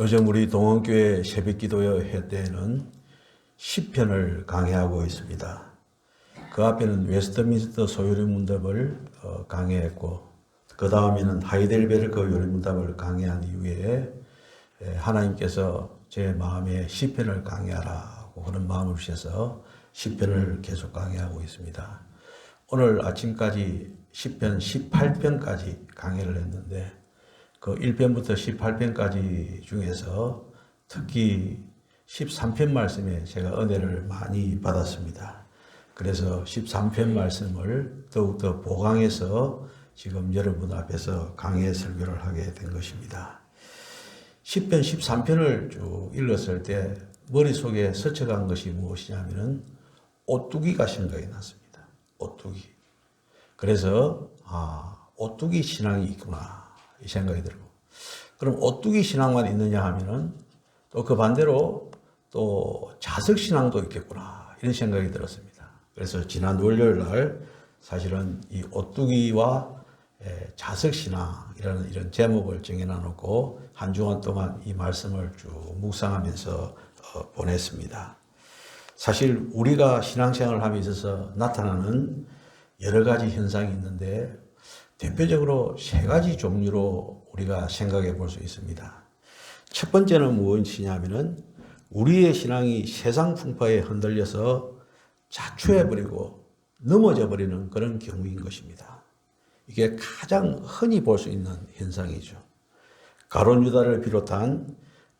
요즘 우리 동원교회 새벽기도회 때에는 시편을 강해하고 있습니다. 그 앞에는 웨스트민스터 소요리문답을 강해했고 그 다음에는 하이델베르크 요리문답을 강해한 이후에 하나님께서 제 마음에 시편을 강해하라고 그런 마음을 주셔서 시편을 계속 강해하고 있습니다. 오늘 아침까지 시편 18편까지 강해를 했는데 그 1편부터 18편까지 중에서 특히 13편 말씀에 제가 은혜를 많이 받았습니다. 그래서 13편 말씀을 더욱더 보강해서 지금 여러분 앞에서 강해 설교를 하게 된 것입니다. 10편, 13편을 쭉 읽었을 때 머릿속에 스쳐간 것이 무엇이냐면은 오뚜기가 생각이 났습니다. 오뚜기. 그래서 오뚜기 신앙이 있구나 이 생각이 들고, 그럼 오뚜기 신앙만 있느냐 하면은 또 그 반대로 또 자석 신앙도 있겠구나 이런 생각이 들었습니다. 그래서 지난 월요일 날 사실은 이 오뚜기와 자석 신앙이라는 이런 제목을 정해놔놓고 한 주간 동안 이 말씀을 쭉 묵상하면서 보냈습니다. 사실 우리가 신앙생활을 함에 있어서 나타나는 여러 가지 현상이 있는데 대표적으로 세 가지 종류로 우리가 생각해 볼 수 있습니다. 첫 번째는 무엇이냐면은 우리의 신앙이 세상 풍파에 흔들려서 자초해버리고 넘어져 버리는 그런 경우인 것입니다. 이게 가장 흔히 볼 수 있는 현상이죠. 가룟 유다를 비롯한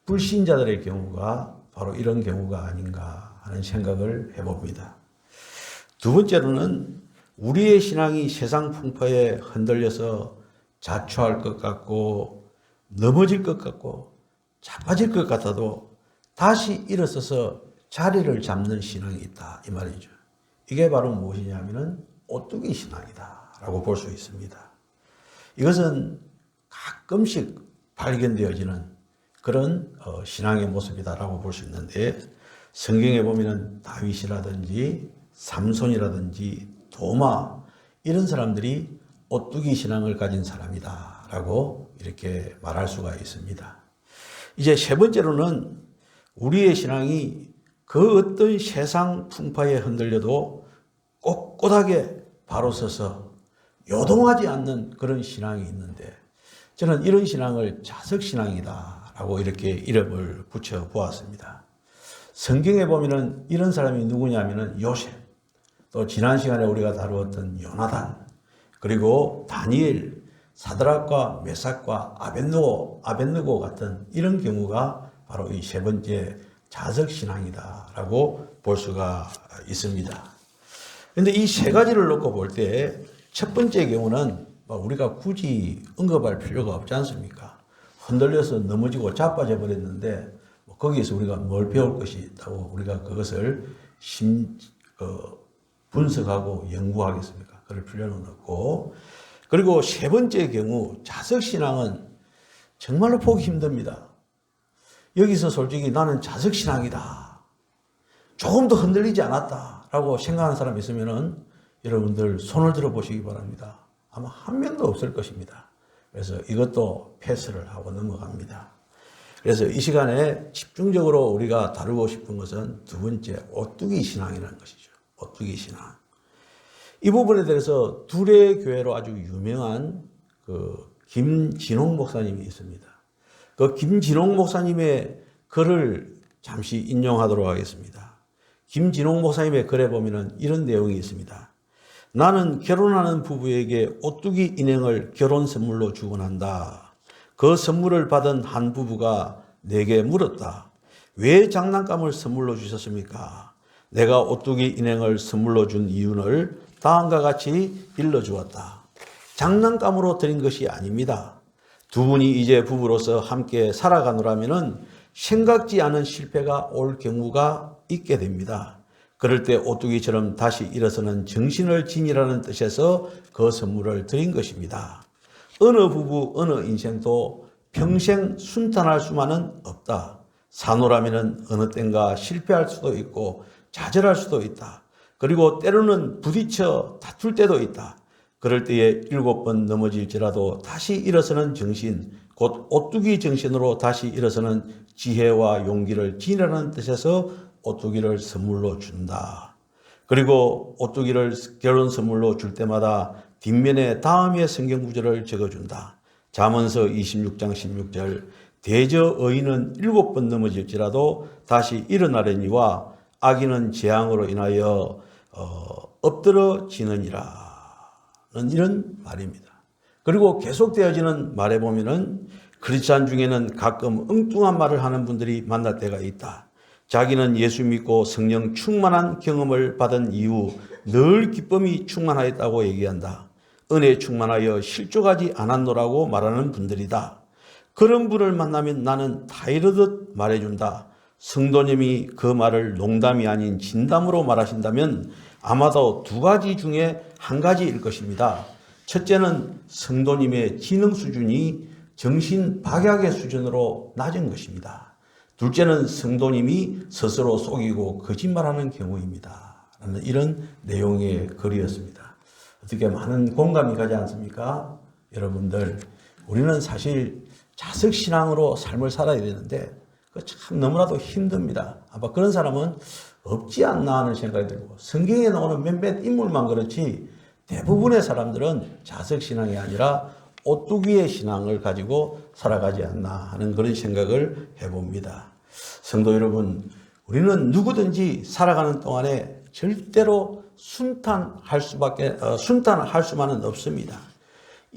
불신자들의 경우가 바로 이런 경우가 아닌가 하는 생각을 해봅니다. 두 번째로는 우리의 신앙이 세상 풍파에 흔들려서 자초할 것 같고 넘어질 것 같고 자빠질 것 같아도 다시 일어서서 자리를 잡는 신앙이 있다 이 말이죠. 이게 바로 무엇이냐면은 오뚜기 신앙이다 라고 볼 수 있습니다. 이것은 가끔씩 발견되어지는 그런 신앙의 모습이다라고 볼 수 있는데, 성경에 보면은 다윗이라든지 삼손이라든지 도마 이런 사람들이 오뚜기 신앙을 가진 사람이다라고 이렇게 말할 수가 있습니다. 이제 세 번째로는 우리의 신앙이 그 어떤 세상 풍파에 흔들려도 꼿꼿하게 바로 서서 요동하지 않는 그런 신앙이 있는데, 저는 이런 신앙을 자석신앙이다라고 이렇게 이름을 붙여 보았습니다. 성경에 보면은 이런 사람이 누구냐면은 요셉, 또 지난 시간에 우리가 다루었던 요나단, 그리고 다니엘, 사드락과 메삭과 아벳느고 같은 이런 경우가 바로 이 세 번째 자석신앙이다라고 볼 수가 있습니다. 그런데 이 세 가지를 놓고 볼 때 첫 번째 경우는 우리가 굳이 언급할 필요가 없지 않습니까? 흔들려서 넘어지고 자빠져 버렸는데 거기에서 우리가 뭘 배울 것이 있다고 우리가 그것을 분석하고 연구하겠습니까? 그럴 필요는 없고, 그리고 세 번째 경우 자석신앙은 정말로 보기 힘듭니다. 여기서 솔직히 나는 자석신앙이다, 조금도 흔들리지 않았다라고 생각하는 사람이 있으면은 여러분들 손을 들어 보시기 바랍니다. 아마 한 명도 없을 것입니다. 그래서 이것도 패스를 하고 넘어갑니다. 그래서 이 시간에 집중적으로 우리가 다루고 싶은 것은 두 번째 오뚜기 신앙이라는 것이죠. 오뚜기 신앙. 이 부분에 대해서 둘의 교회로 아주 유명한 김진홍 목사님이 있습니다. 그 김진홍 목사님의 글을 잠시 인용하도록 하겠습니다. 김진홍 목사님의 글에 보면은 이런 내용이 있습니다. 나는 결혼하는 부부에게 오뚜기 인형을 결혼 선물로 주곤 한다. 그 선물을 받은 한 부부가 내게 물었다. 왜 장난감을 선물로 주셨습니까? 내가 오뚜기 인형을 선물로 준 이유를 다음과 같이 일러주었다. 장난감으로 드린 것이 아닙니다. 두 분이 이제 부부로서 함께 살아가노라면은 생각지 않은 실패가 올 경우가 있게 됩니다. 그럴 때 오뚜기처럼 다시 일어서는 정신을 지니라는 뜻에서 그 선물을 드린 것입니다. 어느 부부, 어느 인생도 평생 순탄할 수만은 없다. 사노라면은 어느 땐가 실패할 수도 있고 좌절할 수도 있다. 그리고 때로는 부딪혀 다툴 때도 있다. 그럴 때에 7번 넘어질지라도 다시 일어서는 정신, 곧 오뚜기 정신으로 다시 일어서는 지혜와 용기를 지니라는 뜻에서 오뚜기를 선물로 준다. 그리고 오뚜기를 결혼 선물로 줄 때마다 뒷면에 다음의 성경 구절을 적어준다. 잠언서 26장 16절 대저 의인은 7번 넘어질지라도 다시 일어나려니와 악인은 재앙으로 인하여 엎드러지느니라 는 이런 말입니다. 그리고 계속되어지는 말에 보면은 크리스찬 중에는 가끔 엉뚱한 말을 하는 분들이 만날 때가 있다. 자기는 예수 믿고 성령 충만한 경험을 받은 이후 늘 기쁨이 충만하였다고 얘기한다. 은혜 충만하여 실족하지 않았노라고 말하는 분들이다. 그런 분을 만나면 나는 다 이르듯 말해준다. 성도님이 그 말을 농담이 아닌 진담으로 말하신다면 아마도 두 가지 중에 한 가지일 것입니다. 첫째는 성도님의 지능 수준이 정신 박약의 수준으로 낮은 것입니다. 둘째는 성도님이 스스로 속이고 거짓말하는 경우입니다. 라는 이런 내용의 글이었습니다. 어떻게 많은 공감이 가지 않습니까? 여러분들, 우리는 사실 자석신앙으로 삶을 살아야 되는데 참 너무나도 힘듭니다. 아마 그런 사람은 없지 않나 하는 생각이 들고, 성경에 나오는 몇몇 인물만 그렇지 대부분의 사람들은 자석신앙이 아니라 오뚜기의 신앙을 가지고 살아가지 않나 하는 그런 생각을 해봅니다. 성도 여러분, 우리는 누구든지 살아가는 동안에 절대로 순탄할 수만은 없습니다.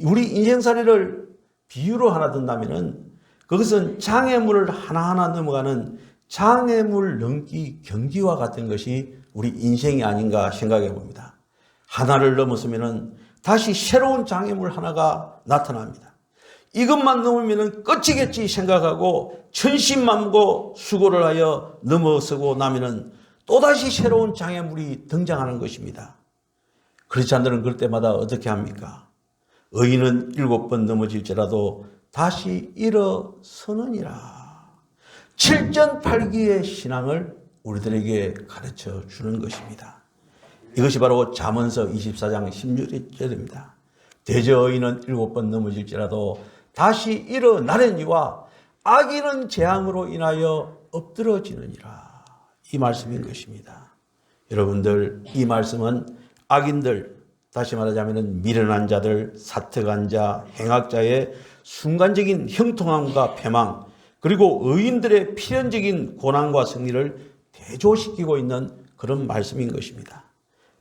우리 인생살이를 비유로 하나 든다면은 그것은 장애물을 하나하나 넘어가는 장애물 넘기 경기와 같은 것이 우리 인생이 아닌가 생각해 봅니다. 하나를 넘었으면은 다시 새로운 장애물 하나가 나타납니다. 이것만 넘으면은 끝이겠지 생각하고 천신만고 수고를 하여 넘어서고 나면은 또다시 새로운 장애물이 등장하는 것입니다. 크리스찬들은 그럴 때마다 어떻게 합니까? 의인은 7번 넘어질지라도 다시 일어서느니라. 7전팔기의 신앙을 우리들에게 가르쳐 주는 것입니다. 이것이 바로 잠언서 24장 16절입니다. 대저 의인은 7번 넘어질지라도 다시 일어나려니와 악인은 재앙으로 인하여 엎드러지느니라. 이 말씀인 것입니다. 여러분들, 이 말씀은 악인들, 다시 말하자면 미련한 자들, 사특한 자, 행악자의 순간적인 형통함과 패망, 그리고 의인들의 필연적인 고난과 승리를 대조시키고 있는 그런 말씀인 것입니다.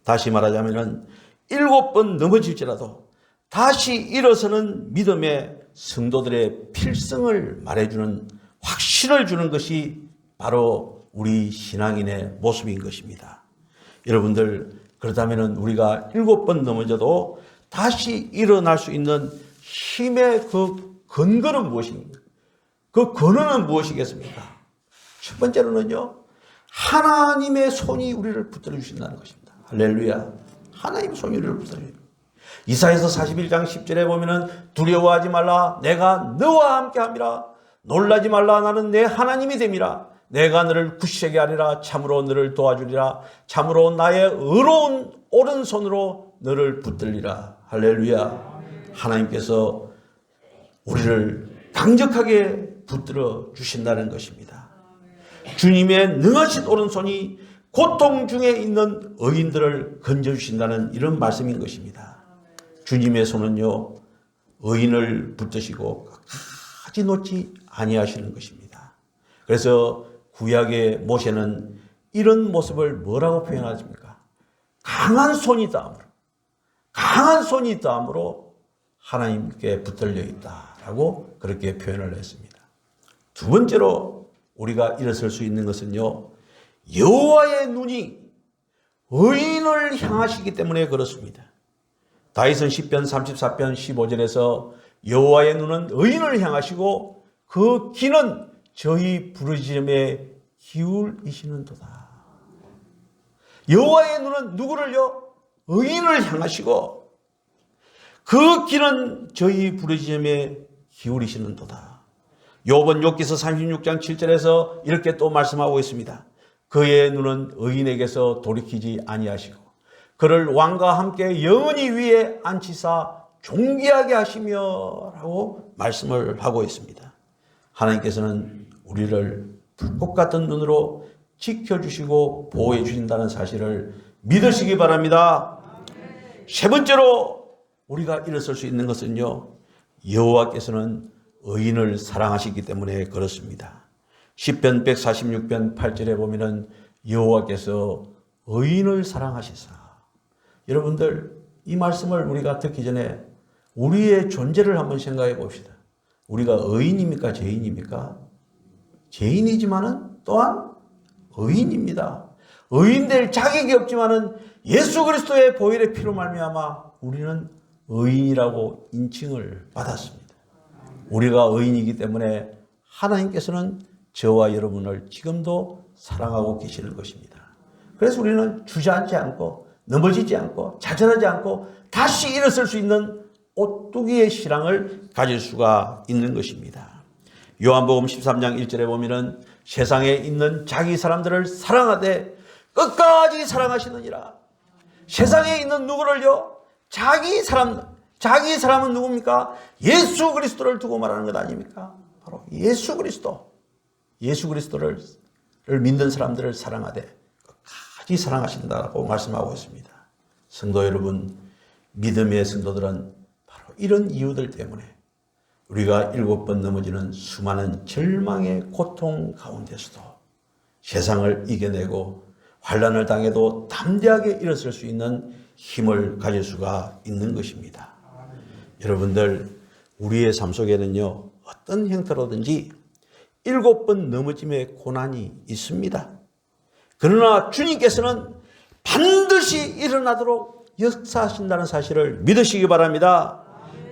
다시 말하자면 7번 넘어질지라도 다시 일어서는 믿음의 성도들의 필성을 말해주는, 확신을 주는 것이 바로 우리 신앙인의 모습인 것입니다. 여러분들, 그렇다면 우리가 7번 넘어져도 다시 일어날 수 있는 힘의 그 근거는 무엇입니까? 그 근원은 무엇이겠습니까? 첫 번째로는요, 하나님의 손이 우리를 붙들어 주신다는 것입니다. 할렐루야. 하나님의 손이 우리를 붙들어 주십니다. 이사야서 41장 10절에 보면은 두려워하지 말라, 내가 너와 함께함이라. 놀라지 말라, 나는 내 하나님이 됨이라. 내가 너를 굳세게 하리라. 참으로 너를 도와주리라. 참으로 나의 의로운 오른손으로 너를 붙들리라. 할렐루야. 하나님께서 우리를 강력하게 붙들어 주신다는 것입니다. 주님의 능하신 오른손이 고통 중에 있는 의인들을 건져주신다는 이런 말씀인 것입니다. 주님의 손은요, 의인을 붙드시고 끝까지 놓지 아니하시는 것입니다. 그래서 구약의 모세는 이런 모습을 뭐라고 표현하십니까? 강한 손이 있다함으로 하나님께 붙들려 있다라고 그렇게 표현을 했습니다. 두 번째로 우리가 일어설 수 있는 것은요, 여호와의 눈이 의인을 향하시기 때문에 그렇습니다. 다윗은 시편 34편 15절에서 여호와의 눈은 의인을 향하시고 그 귀는 저희 부르짖음에 기울이시는도다. 여호와의 눈은 누구를요? 의인을 향하시고 그 귀는 저희 부르짖음에 기울이시는도다. 욥은 욥기서 36장 7절에서 이렇게 또 말씀하고 있습니다. 그의 눈은 의인에게서 돌이키지 아니하시고 그를 왕과 함께 영원히 위에 앉히사 존귀하게 하시며 라고 말씀을 하고 있습니다. 하나님께서는 우리를 불꽃 같은 눈으로 지켜주시고 보호해 주신다는 사실을 믿으시기 바랍니다. 세 번째로 우리가 일어설 수 있는 것은요, 여호와께서는 의인을 사랑하시기 때문에 그렇습니다. 시편 146편 8절에 보면은 여호와께서 의인을 사랑하시사. 여러분들, 이 말씀을 우리가 듣기 전에 우리의 존재를 한번 생각해 봅시다. 우리가 의인입니까? 죄인입니까? 죄인이지만은 또한 의인입니다. 의인될 자격이 없지만은 예수 그리스도의 보혈의 피로 말미암아 우리는 의인이라고 인칭을 받았습니다. 우리가 의인이기 때문에 하나님께서는 저와 여러분을 지금도 사랑하고 계시는 것입니다. 그래서 우리는 주저앉지 않고 넘어지지 않고 좌절하지 않고 다시 일어설 수 있는 오뚜기의 신앙을 가질 수가 있는 것입니다. 요한복음 13장 1절에 보면은 세상에 있는 자기 사람들을 사랑하되 끝까지 사랑하시느니라. 세상에 있는 누구를요? 자기 사람은 누굽니까? 예수 그리스도를 두고 말하는 것 아닙니까? 바로 예수 그리스도를 믿는 사람들을 사랑하되 끝까지 사랑하신다고 말씀하고 있습니다. 성도 여러분, 믿음의 성도들은 바로 이런 이유들 때문에 우리가 7번 넘어지는 수많은 절망의 고통 가운데서도 세상을 이겨내고 환난을 당해도 담대하게 일어설 수 있는 힘을 가질 수가 있는 것입니다. 여러분들, 우리의 삶 속에는요, 어떤 형태로든지 7번 넘어짐의 고난이 있습니다. 그러나 주님께서는 반드시 일어나도록 역사하신다는 사실을 믿으시기 바랍니다.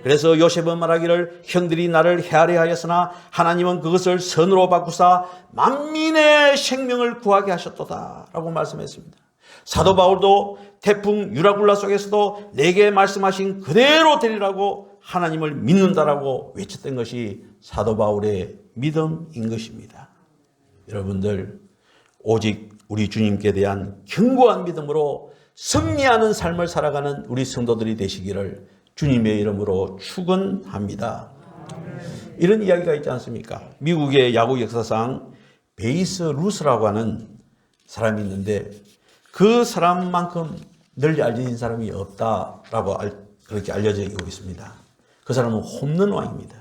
그래서 요셉은 말하기를 형들이 나를 헤아려 하였으나 하나님은 그것을 선으로 바꾸사 만민의 생명을 구하게 하셨도다 라고 말씀했습니다. 사도 바울도 태풍 유라굴라 속에서도 내게 말씀하신 그대로 되리라고 하나님을 믿는다라고 외쳤던 것이 사도 바울의 믿음인 것입니다. 여러분들, 오직 우리 주님께 대한 견고한 믿음으로 승리하는 삶을 살아가는 우리 성도들이 되시기를 주님의 이름으로 축원합니다. 이런 이야기가 있지 않습니까? 미국의 야구 역사상 베이스 루스라고 하는 사람이 있는데 그 사람만큼 널리 알려진 사람이 없다라고 그렇게 알려져 있습니다. 그 사람은 홈런 왕입니다.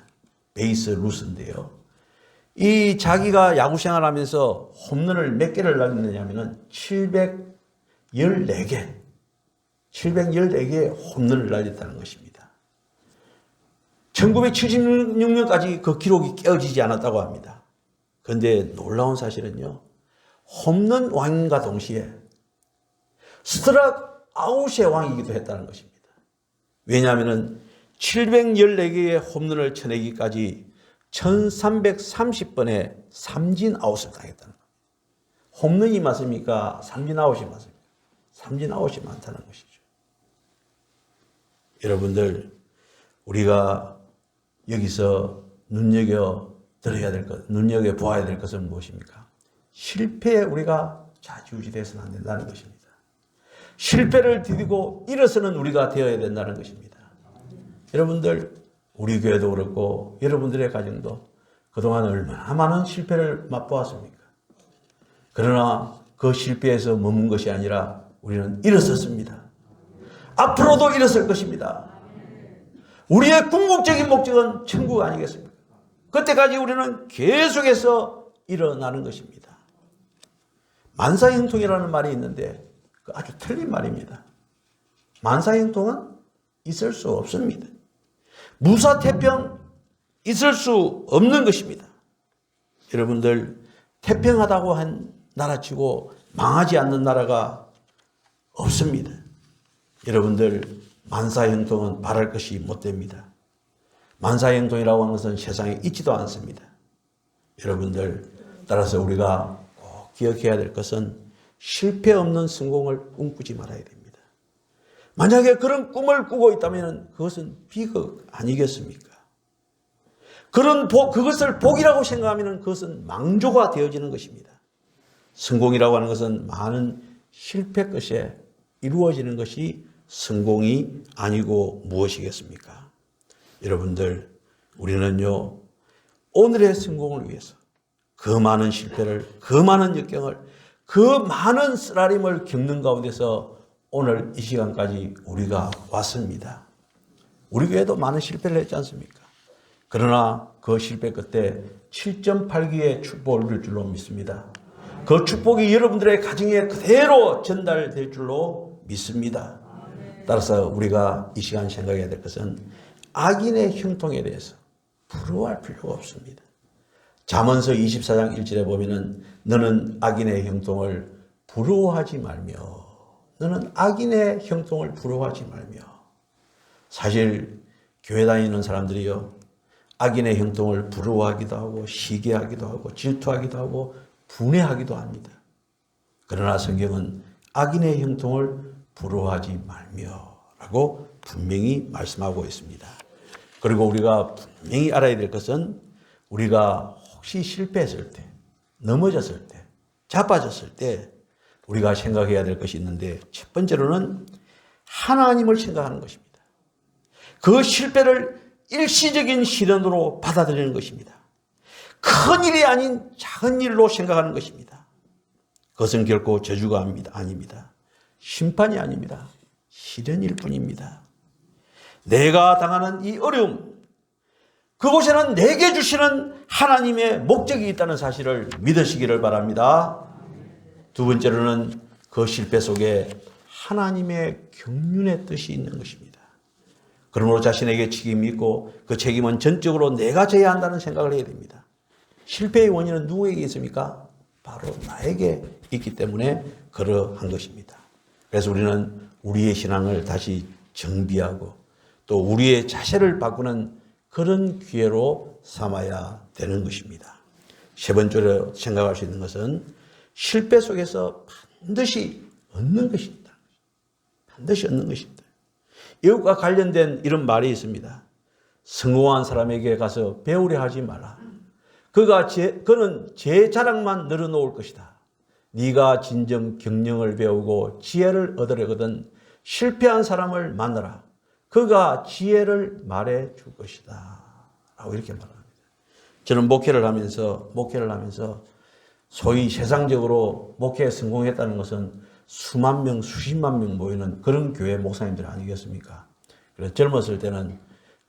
베이스 루스인데요. 이 자기가 야구 생활하면서 홈런을 몇 개를 날렸느냐면은 714개의 홈런을 날렸다는 것입니다. 1976년까지 그 기록이 깨어지지 않았다고 합니다. 그런데 놀라운 사실은요, 홈런 왕과 동시에 스트라이크 아웃의 왕이기도 했다는 것입니다. 왜냐하면 714개의 홈런을 쳐내기까지 1330번의 삼진 아웃을 당했다는 겁니다. 홈런이 맞습니까? 삼진 아웃이 맞습니까? 삼진 아웃이 많다는 것이죠. 여러분들, 우리가 여기서 눈여겨보아야 될 것은 무엇입니까? 실패에 우리가 좌지우지돼서는 안 된다는 것입니다. 실패를 디디고 일어서는 우리가 되어야 된다는 것입니다. 여러분들, 우리 교회도 그렇고 여러분들의 가정도 그동안 얼마나 많은 실패를 맛보았습니까? 그러나 그 실패에서 머문 것이 아니라 우리는 일어섰습니다. 앞으로도 일어설 것입니다. 우리의 궁극적인 목적은 천국 아니겠습니까? 그때까지 우리는 계속해서 일어나는 것입니다. 만사형통이라는 말이 있는데 그 아주 틀린 말입니다. 만사형통은 있을 수 없습니다. 무사태평 있을 수 없는 것입니다. 여러분들, 태평하다고 한 나라치고 망하지 않는 나라가 없습니다. 여러분들, 만사형통은 바랄 것이 못 됩니다. 만사형통이라고 하는 것은 세상에 있지도 않습니다. 여러분들, 따라서 우리가 꼭 기억해야 될 것은 실패 없는 성공을 꿈꾸지 말아야 됩니다. 만약에 그런 꿈을 꾸고 있다면 그것은 비극 아니겠습니까? 그것을 복이라고 생각하면 그것은 망조가 되어지는 것입니다. 성공이라고 하는 것은 많은 실패 끝에 이루어지는 것이 성공이 아니고 무엇이겠습니까? 여러분들, 우리는요, 오늘의 성공을 위해서 그 많은 실패를, 그 많은 역경을, 그 많은 쓰라림을 겪는 가운데서 오늘 이 시간까지 우리가 왔습니다. 우리 교회도 많은 실패를 했지 않습니까? 그러나 그 실패 끝에 7.8기의 축복을 줄 줄로 믿습니다. 그 축복이 여러분들의 가정에 그대로 전달될 줄로 믿습니다. 따라서 우리가 이 시간 생각해야 될 것은 악인의 형통에 대해서 부러워할 필요가 없습니다. 잠언서 24장 1절에 보면은 너는 악인의 형통을 부러워하지 말며, 너는 악인의 형통을 부러워하지 말며. 사실 교회 다니는 사람들이요, 악인의 형통을 부러워하기도 하고 시기하기도 하고 질투하기도 하고 분해하기도 합니다. 그러나 성경은 악인의 형통을 부러워하지 말며 라고 분명히 말씀하고 있습니다. 그리고 우리가 분명히 알아야 될 것은 우리가 혹시 실패했을 때, 넘어졌을 때, 자빠졌을 때 우리가 생각해야 될 것이 있는데, 첫 번째로는 하나님을 생각하는 것입니다. 그 실패를 일시적인 시련으로 받아들이는 것입니다. 큰 일이 아닌 작은 일로 생각하는 것입니다. 그것은 결코 저주가 아닙니다. 심판이 아닙니다. 시련일 뿐입니다. 내가 당하는 이 어려움, 그곳에는 내게 주시는 하나님의 목적이 있다는 사실을 믿으시기를 바랍니다. 두 번째로는 그 실패 속에 하나님의 경륜의 뜻이 있는 것입니다. 그러므로 자신에게 책임이 있고 그 책임은 전적으로 내가 져야 한다는 생각을 해야 됩니다. 실패의 원인은 누구에게 있습니까? 바로 나에게 있기 때문에 그러한 것입니다. 그래서 우리는 우리의 신앙을 다시 정비하고 또 우리의 자세를 바꾸는 그런 기회로 삼아야 되는 것입니다. 세 번째로 생각할 수 있는 것은 실패 속에서 반드시 얻는 것입니다. 반드시 얻는 것입니다. 이것과 관련된 이런 말이 있습니다. 성공한 사람에게 가서 배우려 하지 마라. 그는 제 자랑만 늘어놓을 것이다. 네가 진정 경영을 배우고 지혜를 얻으려거든 실패한 사람을 만나라. 그가 지혜를 말해 줄 것이다. 라고 이렇게 말합니다. 저는 목회를 하면서 소위 세상적으로 목회에 성공했다는 것은 수만 명, 수십만 명 모이는 그런 교회 목사님들 아니겠습니까? 그래서 젊었을 때는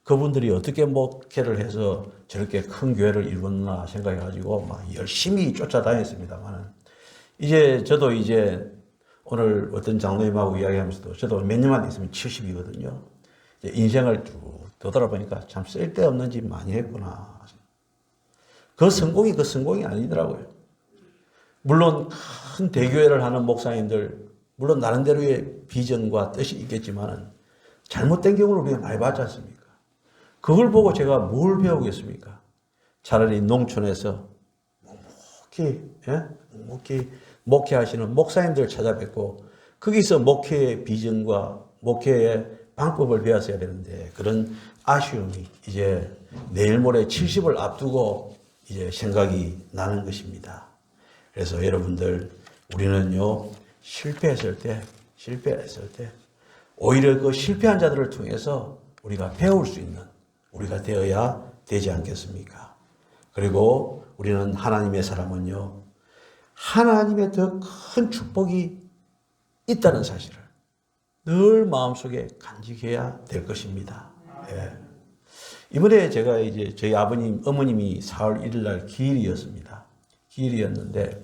그분들이 어떻게 목회를 해서 저렇게 큰 교회를 이뤘나 생각해가지고 막 열심히 쫓아다녔습니다만은 저도 오늘 어떤 장로님하고 이야기하면서도 저도 몇 년만 있으면 70이거든요. 인생을 쭉 되돌아보니까 참 쓸데없는 짓 많이 했구나. 그 성공이 아니더라고요. 물론 큰 대교회를 하는 목사님들, 물론 나름대로의 비전과 뜻이 있겠지만 잘못된 경우를 우리가 많이 봤지 않습니까? 그걸 보고 제가 뭘 배우겠습니까? 차라리 농촌에서 묵묵히 목회하시는 목사님들 찾아뵙고 거기서 목회의 비전과 목회의 방법을 배웠어야 되는데 그런 아쉬움이 이제 내일 모레 70을 앞두고 이제 생각이 나는 것입니다. 그래서 여러분들 우리는요 실패했을 때 오히려 그 실패한 자들을 통해서 우리가 배울 수 있는 우리가 되어야 되지 않겠습니까? 그리고 우리는 하나님의 사람은요 하나님의 더 큰 축복이 있다는 사실을 늘 마음속에 간직해야 될 것입니다. 예. 이번에 제가 저희 어머님이 4월 1일 날 기일이었습니다. 기일이었는데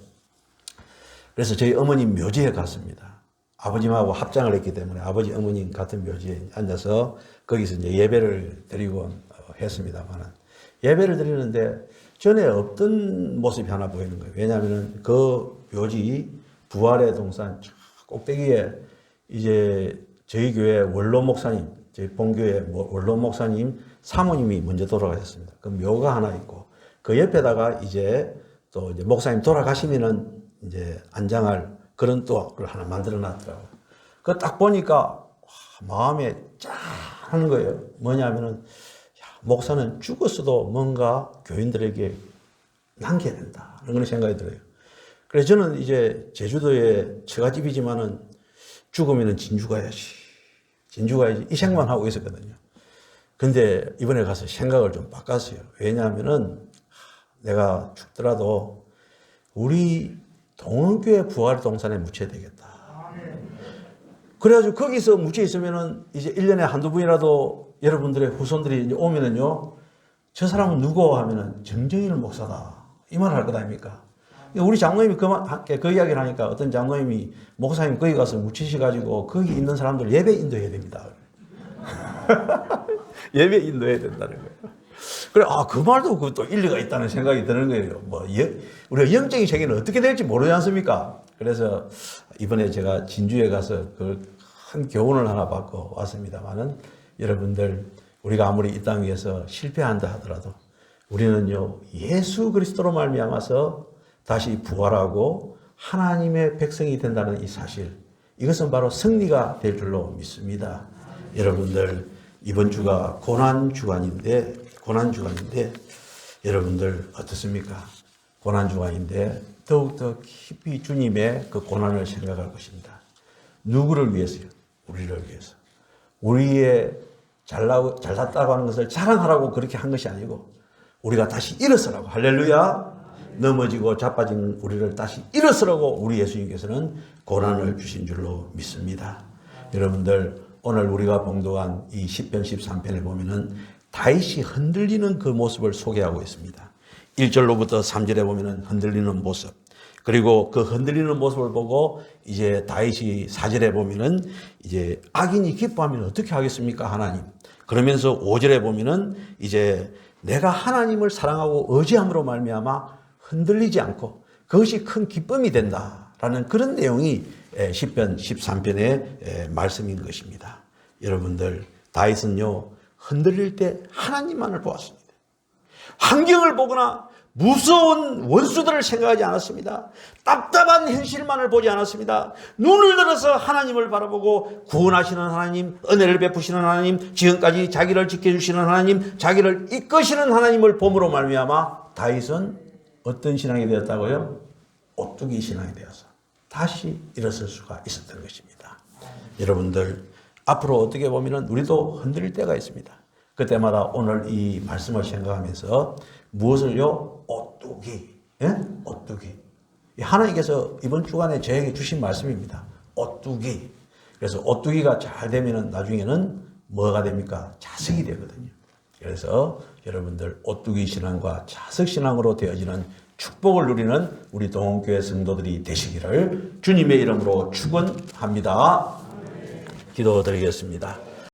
그래서 저희 어머님 묘지에 갔습니다. 아버님하고 합장을 했기 때문에 아버지 어머님 같은 묘지에 앉아서 거기서 예배를 드리고 했습니다만 예배를 드리는데 전에 없던 모습이 하나 보이는 거예요. 왜냐하면 그 묘지 부활의 동산 꼭대기에 저희 교회 원로 목사님, 저희 본교회 원로 목사님 사모님이 먼저 돌아가셨습니다. 그 묘가 하나 있고 그 옆에다가 또 목사님 돌아가시면은 안장할 그런 또 그걸 하나 만들어 놨더라고요. 그 딱 보니까 마음에 짠하는 거예요. 뭐냐면은 목사는 죽었어도 뭔가 교인들에게 남겨야 된다. 그런 생각이 들어요. 그래서 저는 제주도에 처가집이지만은 죽으면은 진주 가야지. 진주가 이 생각만 하고 있었거든요. 근데 이번에 가서 생각을 좀 바꿨어요. 왜냐하면은 내가 죽더라도 우리 동원교회 부활 동산에 묻혀야 되겠다. 그래가지고 거기서 묻혀 있으면은 이제 1년에 한두 번이라도 여러분들의 후손들이 이제 오면은요, 저 사람은 누구 하면은 정정일 목사다. 이 말을 할 것 아닙니까? 우리 장로님이 그 이야기를 하니까 어떤 장로님이 목사님 거기 가서 묻히셔가지고 거기 있는 사람들 예배 인도해야 됩니다. 예배 인도해야 된다는 거예요. 그래, 그 말도 또 일리가 있다는 생각이 드는 거예요. 우리가 영적인 세계는 어떻게 될지 모르지 않습니까? 그래서 이번에 제가 진주에 가서 큰 교훈을 하나 받고 왔습니다만은 여러분들, 우리가 아무리 이 땅 위에서 실패한다 하더라도 우리는요, 예수 그리스도로 말미암아서 다시 부활하고 하나님의 백성이 된다는 이 사실, 이것은 바로 승리가 될 줄로 믿습니다. 여러분들, 이번 주가 고난주간인데 여러분들 어떻습니까? 고난주간인데 더욱더 깊이 주님의 그 고난을 생각할 것입니다. 누구를 위해서요? 우리를 위해서. 우리의 잘났다고 하는 것을 자랑하라고 그렇게 한 것이 아니고 우리가 다시 일어서라고. 할렐루야. 넘어지고 자빠진 우리를 다시 일어서라고 우리 예수님께서는 고난을 주신 줄로 믿습니다. 여러분들, 오늘 우리가 봉독한 이 10편 13편을 보면은 다윗이 흔들리는 그 모습을 소개하고 있습니다. 1절로부터 3절에 보면은 흔들리는 모습, 그리고 그 흔들리는 모습을 보고 이제 다윗이 4절에 보면은 이제 악인이 기뻐하면 어떻게 하겠습니까, 하나님? 그러면서 5절에 보면은 이제 내가 하나님을 사랑하고 의지함으로 말미암아 흔들리지 않고 그것이 큰 기쁨이 된다라는 그런 내용이 10편 13편의 말씀인 것입니다. 여러분들, 다윗은요, 흔들릴 때 하나님만을 보았습니다. 환경을 보거나 무서운 원수들을 생각하지 않았습니다. 답답한 현실만을 보지 않았습니다. 눈을 들어서 하나님을 바라보고 구원하시는 하나님, 은혜를 베푸시는 하나님, 지금까지 자기를 지켜주시는 하나님, 자기를 이끄시는 하나님을 봄으로 말미암아 다윗은 어떤 신앙이 되었다고요? 오뚜기 신앙이 되어서 다시 일어설 수가 있었던 것입니다. 여러분들, 앞으로 어떻게 보면 우리도 흔들릴 때가 있습니다. 그때마다 오늘 이 말씀을 생각하면서 무엇을요? 오뚜기. 예? 오뚜기. 하나님께서 이번 주간에 저에게 주신 말씀입니다. 오뚜기. 그래서 오뚜기가 잘 되면 나중에는 뭐가 됩니까? 자석이 되거든요. 그래서 여러분들, 오뚜기 신앙과 자석 신앙으로 되어지는 축복을 누리는 우리 동원교회 성도들이 되시기를 주님의 이름으로 축원합니다. 기도드리겠습니다.